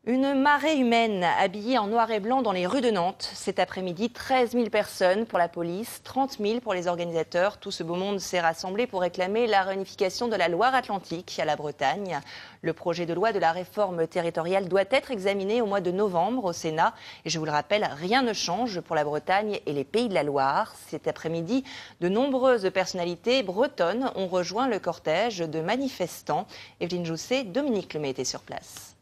Une marée humaine habillée en noir et blanc dans les rues de Nantes. Cet après-midi, 13 000 personnes pour la police, 30 000 pour les organisateurs. Tout ce beau monde s'est rassemblé pour réclamer la réunification de la Loire-Atlantique à la Bretagne. Le projet de loi de la réforme territoriale doit être examiné au mois de novembre au Sénat. Et je vous le rappelle, rien ne change pour la Bretagne et les Pays de la Loire. Cet après-midi, de nombreuses personnalités bretonnes ont rejoint le cortège de manifestants. Evelyne Jousset, Dominique Lemay étaient sur place.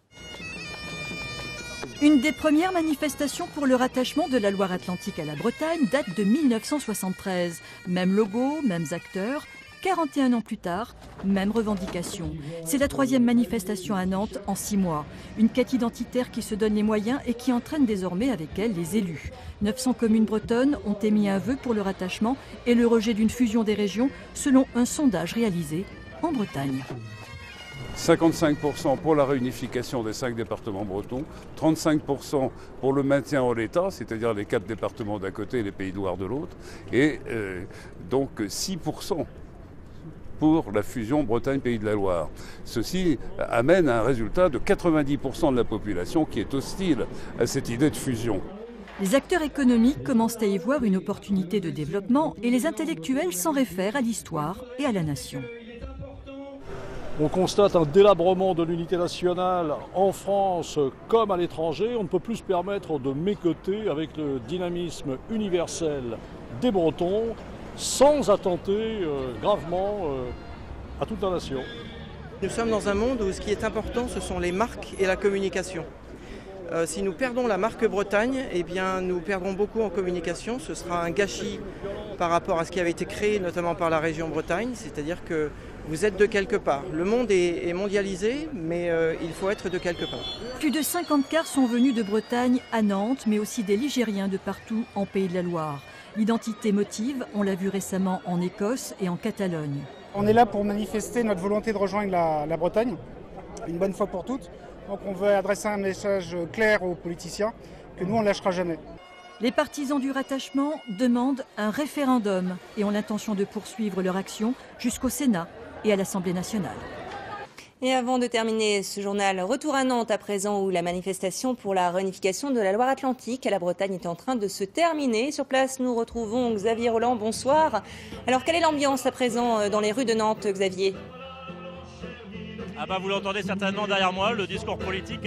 Une des premières manifestations pour le rattachement de la Loire-Atlantique à la Bretagne date de 1973. Même logo, mêmes acteurs. 41 ans plus tard, même revendication. C'est la troisième manifestation à Nantes en 6 mois. Une quête identitaire qui se donne les moyens et qui entraîne désormais avec elle les élus. 900 communes bretonnes ont émis un vœu pour le rattachement et le rejet d'une fusion des régions selon un sondage réalisé en Bretagne. 55% pour la réunification des 5 départements bretons, 35% pour le maintien en l'état, c'est-à-dire les 4 départements d'un côté et les Pays de Loire de l'autre, et donc 6% pour la fusion Bretagne-Pays de la Loire. Ceci amène à un résultat de 90% de la population qui est hostile à cette idée de fusion. Les acteurs économiques commencent à y voir une opportunité de développement et les intellectuels s'en réfèrent à l'histoire et à la nation. On constate un délabrement de l'unité nationale en France comme à l'étranger. On ne peut plus se permettre de mécoter avec le dynamisme universel des Bretons sans attenter gravement à toute la nation. Nous sommes dans un monde où ce qui est important, ce sont les marques et la communication. Si nous perdons la marque Bretagne, eh bien, nous perdrons beaucoup en communication. Ce sera un gâchis par rapport à ce qui avait été créé notamment par la région Bretagne, c'est-à-dire que vous êtes de quelque part. Le monde est mondialisé, mais il faut être de quelque part. Plus de 50 cars sont venus de Bretagne à Nantes, mais aussi des Ligériens de partout en Pays de la Loire. L'identité motive, on l'a vu récemment en Écosse et en Catalogne. On est là pour manifester notre volonté de rejoindre la Bretagne, une bonne fois pour toutes. Donc on veut adresser un message clair aux politiciens, que nous on ne lâchera jamais. Les partisans du rattachement demandent un référendum et ont l'intention de poursuivre leur action jusqu'au Sénat et à l'Assemblée nationale. Et avant de terminer ce journal, retour à Nantes à présent où la manifestation pour la réunification de la Loire-Atlantique à la Bretagne est en train de se terminer. Sur place, nous retrouvons Xavier Roland. Bonsoir. Alors, quelle est l'ambiance à présent dans les rues de Nantes, Xavier ? Vous l'entendez certainement derrière moi, le discours politique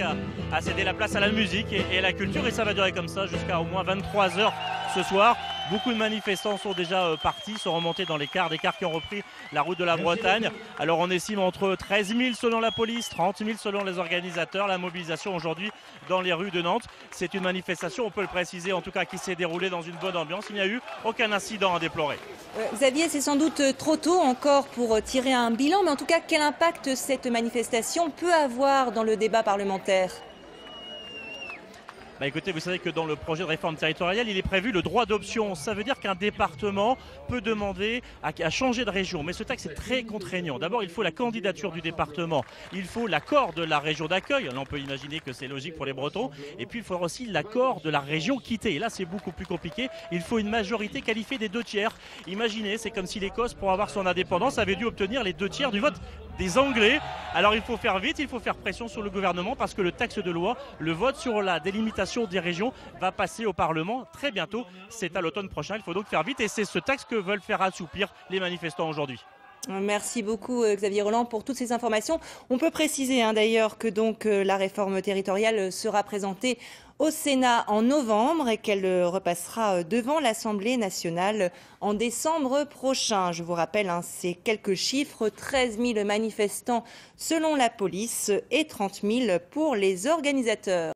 a cédé la place à la musique et à la culture et ça va durer comme ça jusqu'à au moins 23h ce soir. Beaucoup de manifestants sont déjà partis, sont remontés dans les cars, des cars qui ont repris la route de la Bretagne. Alors on estime entre 13 000 selon la police, 30 000 selon les organisateurs. La mobilisation aujourd'hui dans les rues de Nantes, c'est une manifestation, on peut le préciser en tout cas, qui s'est déroulée dans une bonne ambiance. Il n'y a eu aucun incident à déplorer. Xavier, c'est sans doute trop tôt encore pour tirer un bilan, mais en tout cas, quel impact cette manifestation peut avoir dans le débat parlementaire ? Écoutez, vous savez que dans le projet de réforme territoriale, il est prévu le droit d'option. Ça veut dire qu'un département peut demander à changer de région. Mais ce texte est très contraignant. D'abord, il faut la candidature du département. Il faut l'accord de la région d'accueil. Là, on peut imaginer que c'est logique pour les Bretons. Et puis, il faut aussi l'accord de la région quittée. Et là, c'est beaucoup plus compliqué. Il faut une majorité qualifiée des 2/3. Imaginez, c'est comme si l'Écosse, pour avoir son indépendance, avait dû obtenir les 2/3 du vote des Anglais. Alors, il faut faire vite, il faut faire pression sur le gouvernement parce que le texte de loi, le vote sur la délimitation des régions va passer au Parlement très bientôt. C'est à l'automne prochain. Il faut donc faire vite et c'est ce texte que veulent faire assouplir les manifestants aujourd'hui. Merci beaucoup Xavier Roland pour toutes ces informations. On peut préciser d'ailleurs que donc la réforme territoriale sera présentée au Sénat en novembre et qu'elle repassera devant l'Assemblée nationale en décembre prochain. Je vous rappelle ces quelques chiffres, 13 000 manifestants selon la police et 30 000 pour les organisateurs.